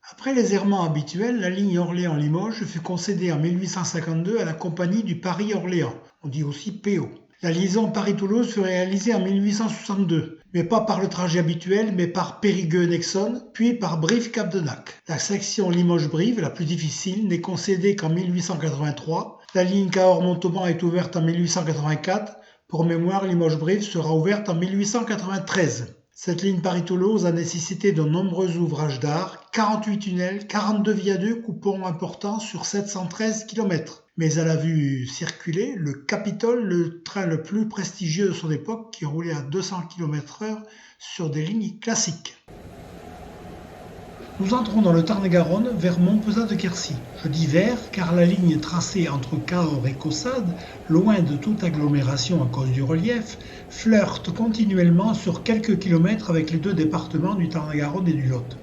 Après les errements habituels, la ligne Orléans-Limoges fut concédée en 1852 à la Compagnie du Paris-Orléans, on dit aussi PO. La liaison Paris-Toulouse fut réalisée en 1862, mais pas par le trajet habituel, mais par Périgueux-Nexon, puis par Brive-Cap-de-Nac. La section Limoges-Brive, la plus difficile, n'est concédée qu'en 1883. La ligne Cahors-Montauban est ouverte en 1884. Pour mémoire, Limoges-Brive sera ouverte en 1893. Cette ligne Paris-Toulouse a nécessité de nombreux ouvrages d'art, 48 tunnels, 42 viaducs ou ponts importants sur 713 km. Mais elle a vu circuler le Capitole, le train le plus prestigieux de son époque qui roulait à 200 km/h sur des lignes classiques. Nous entrons dans le Tarn-et-Garonne vers Montpezat de Quercy. Je dis vers car la ligne tracée entre Cahors et Caussade, loin de toute agglomération à cause du relief, flirte continuellement sur quelques kilomètres avec les deux départements du Tarn-et-Garonne et du Lot.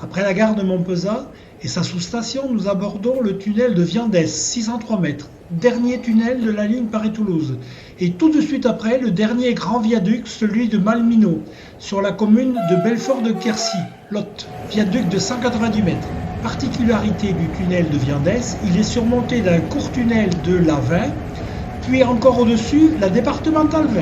Après la gare de Montpezat et sa sous-station, nous abordons le tunnel de Viandès, 603 mètres, dernier tunnel de la ligne Paris-Toulouse. Et tout de suite après, le dernier grand viaduc, celui de Malminot, sur la commune de Belfort-de-Quercy, Lot, viaduc de 190 mètres. Particularité du tunnel de Viandès, il est surmonté d'un court tunnel de la 20, puis encore au-dessus, la départementale 20.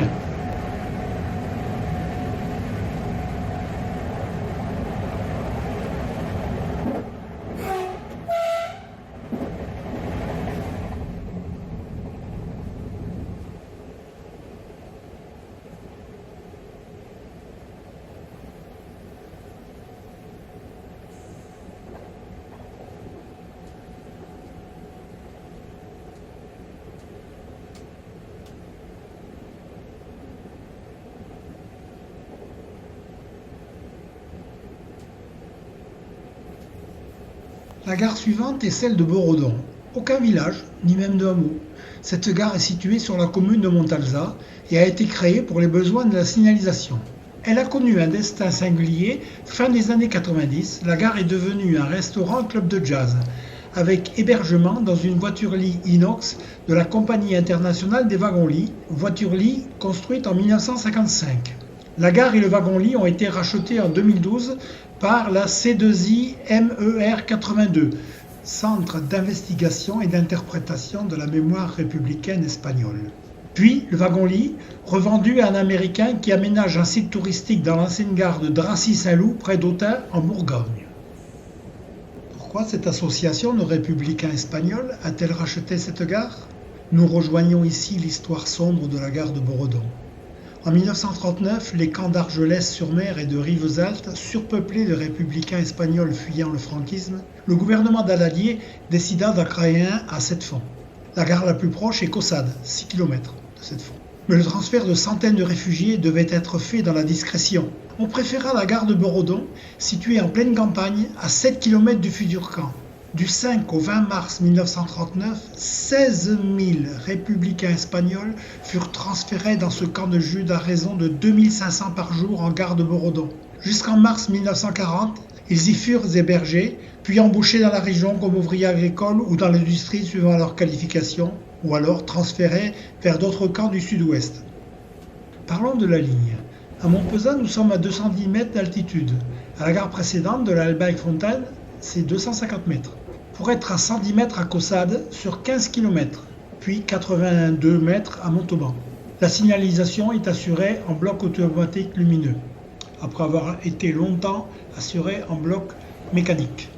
La gare suivante est celle de Borodon. Aucun village, ni même de hameau. Cette gare est située sur la commune de Montalzat et a été créée pour les besoins de la signalisation. Elle a connu un destin singulier. Fin des années 90, la gare est devenue un restaurant club de jazz, avec hébergement dans une voiture-lit inox de la Compagnie internationale des wagons-lits, voiture-lit construite en 1955. La gare et le wagon-lit ont été rachetés en 2012 par la C2I MER 82, Centre d'investigation et d'interprétation de la mémoire républicaine espagnole. Puis le wagon-lit, revendu à un Américain qui aménage un site touristique dans l'ancienne gare de Dracy-Saint-Loup, près d'Autun, en Bourgogne. Pourquoi cette association de républicains espagnols a-t-elle racheté cette gare ? Nous rejoignons ici l'histoire sombre de la gare de Borodon. En 1939, les camps d'Argelès-sur-Mer et de Rivesaltes, surpeuplés de républicains espagnols fuyant le franquisme, le gouvernement d'Aladier décida d'en créer un à Sept-Fonds. La gare la plus proche est Caussade, 6 km de Sept-Fonds. Mais le transfert de centaines de réfugiés devait être fait dans la discrétion. On préféra la gare de Borodon, située en pleine campagne, à 7 km du futur camp. Du 5 au 20 mars 1939, 16 000 républicains espagnols furent transférés dans ce camp de Jude à raison de 2500 par jour en gare de Borodon. Jusqu'en mars 1940, ils y furent hébergés, puis embauchés dans la région comme ouvriers agricoles ou dans l'industrie suivant leur qualification, ou alors transférés vers d'autres camps du sud-ouest. Parlons de la ligne. À Montpezat, nous sommes à 210 mètres d'altitude. À la gare précédente de la Albaïque-Fontaine, c'est 250 mètres. Pour être à 110 mètres à Caussade sur 15 km, puis 82 mètres à Montauban. La signalisation est assurée en bloc automatique lumineux. après avoir été longtemps assuré en bloc mécanique.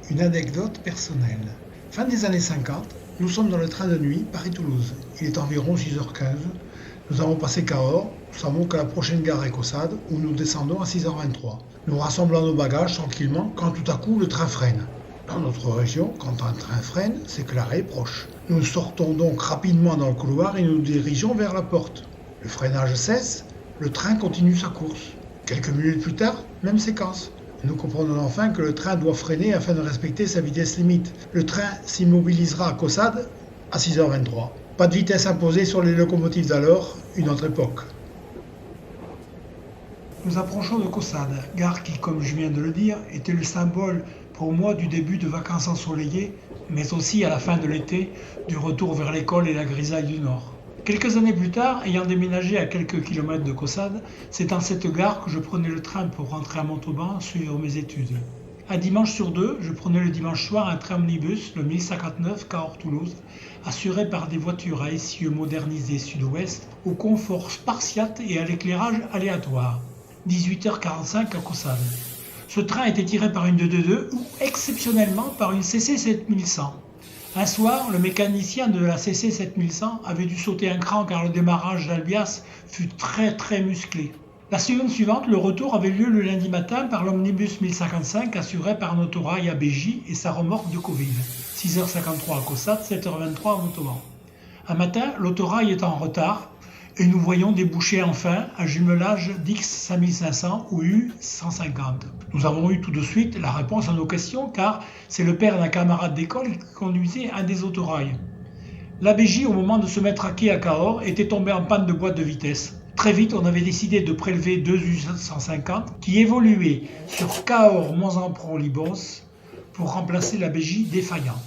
Une anecdote personnelle. Fin des années 50, nous sommes dans le train de nuit Paris-Toulouse. Il est environ 6h15. Nous avons passé Cahors. Nous savons que la prochaine gare est Caussade, où nous descendons à 6h23. Nous rassemblons nos bagages tranquillement quand tout à coup le train freine. Dans notre région, quand un train freine, c'est que l'arrêt est proche. Nous sortons donc rapidement dans le couloir et nous dirigeons vers la porte. Le freinage cesse, le train continue sa course. Quelques minutes plus tard, même séquence. Nous comprenons enfin que le train doit freiner afin de respecter sa vitesse limite. Le train s'immobilisera à Caussade à 6h23. Pas de vitesse imposée sur les locomotives d'alors, une autre époque. Nous approchons de Caussade, gare qui, comme je viens de le dire, était le symbole pour moi du début de vacances ensoleillées, mais aussi à la fin de l'été, du retour vers l'école et la grisaille du Nord. Quelques années plus tard, ayant déménagé à quelques kilomètres de Caussade, c'est dans cette gare que je prenais le train pour rentrer à Montauban suivre mes études. Un dimanche sur deux, je prenais le dimanche soir un train omnibus, le 1059 Cahors-Toulouse, assuré par des voitures à essieux modernisés sud-ouest, au confort spartiate et à l'éclairage aléatoire. 18h45 à Caussade. Ce train était tiré par une 222 ou exceptionnellement par une CC 7100. Un soir, le mécanicien de la CC 7100 avait dû sauter un cran car le démarrage d'Albias fut très musclé. La semaine suivante, le retour avait lieu le lundi matin par l'omnibus 1055 assuré par Autorail à Bégy et sa remorque de Coville. 6h53 à Caussade, 7h23 à Montauban. Un matin, l'Autorail est en retard et nous voyons déboucher enfin un jumelage d'X 5500 ou U 150. Nous avons eu tout de suite la réponse à nos questions car c'est le père d'un camarade d'école qui conduisait un des autorails. La Bégy, au moment de se mettre à quai à Cahors, était tombée en panne de boîte de vitesse. Très vite, on avait décidé de prélever deux U 150 qui évoluaient sur Cahors-Monzampron-Libos pour remplacer la Bégy défaillant.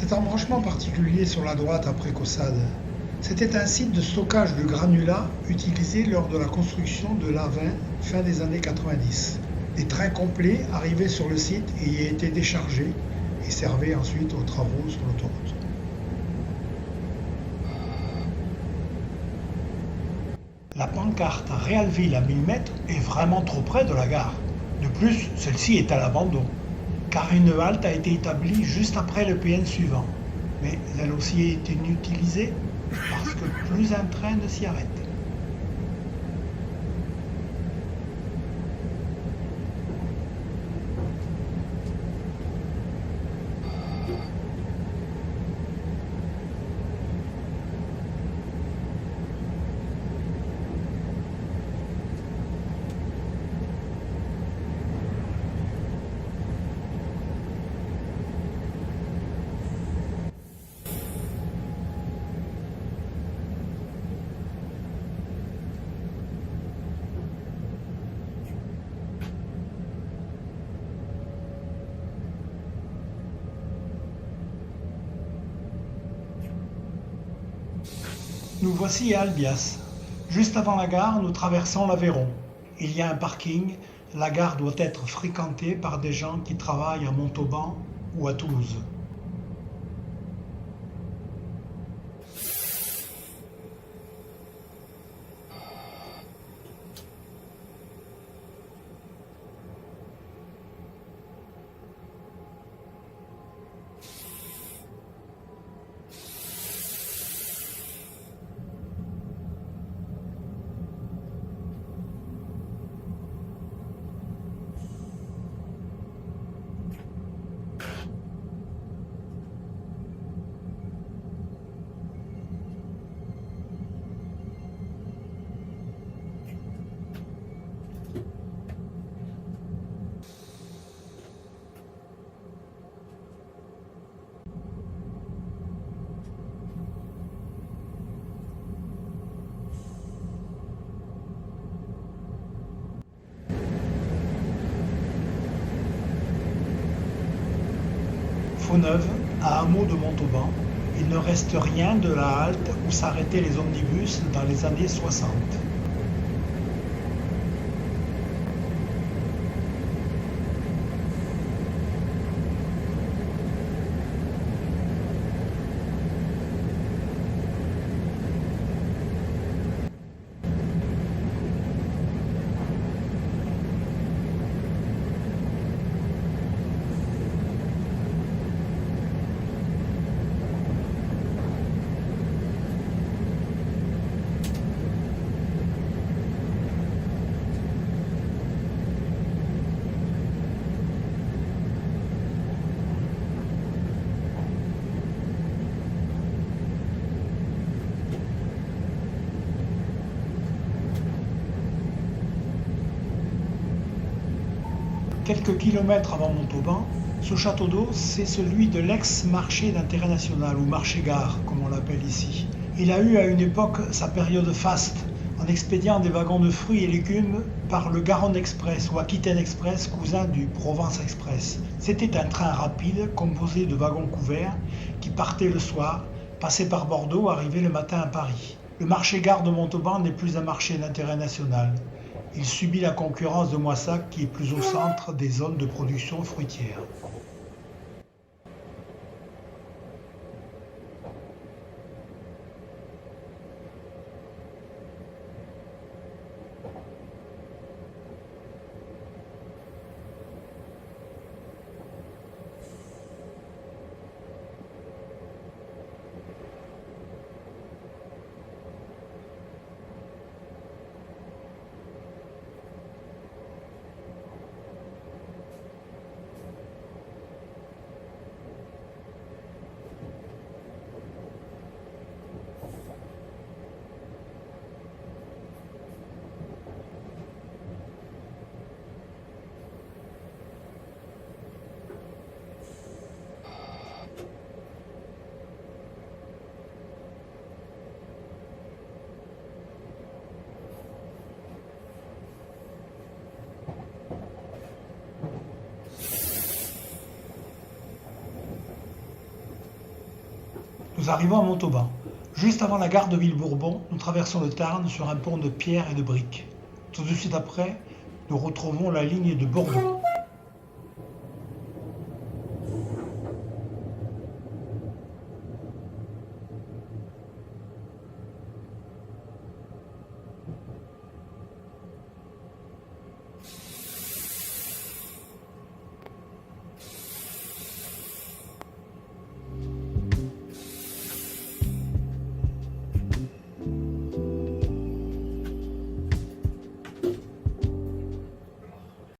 Cet embranchement particulier sur la droite après Caussade, c'était un site de stockage de granulats utilisé lors de la construction de l'A20 fin des années 90. Des trains complets arrivaient sur le site et y étaient déchargés et servaient ensuite aux travaux sur l'autoroute. La pancarte Réalville à 1000 mètres est vraiment trop près de la gare. De plus, celle-ci est à l'abandon, car une halte a été établie juste après le PN suivant. Mais elle aussi est inutilisée parce que plus un train ne s'y arrête. Nous voici à Albias. Juste avant la gare, nous traversons l'Aveyron. Il y a un parking. La gare doit être fréquentée par des gens qui travaillent à Montauban ou à Toulouse. Fauneuve, un hameau de Montauban, Il ne reste rien de la halte où s'arrêtaient les omnibus dans les années 60. Quelques kilomètres avant Montauban, ce château d'eau, c'est celui de l'ex-marché d'intérêt national, ou marché-gare, comme on l'appelle ici. Il a eu à une époque sa période faste, en expédiant des wagons de fruits et légumes par le Garonne Express ou Aquitaine Express, cousin du Provence Express. C'était un train rapide composé de wagons couverts qui partait le soir, passait par Bordeaux, arrivait le matin à Paris. Le marché-gare de Montauban n'est plus un marché d'intérêt national. Il subit la concurrence de Moissac qui est plus au centre des zones de production fruitière. Nous arrivons à Montauban. Juste avant la gare de Villebourbon, nous traversons le Tarn sur un pont de pierre et de briques. Tout de suite après, nous retrouvons la ligne de Bordeaux.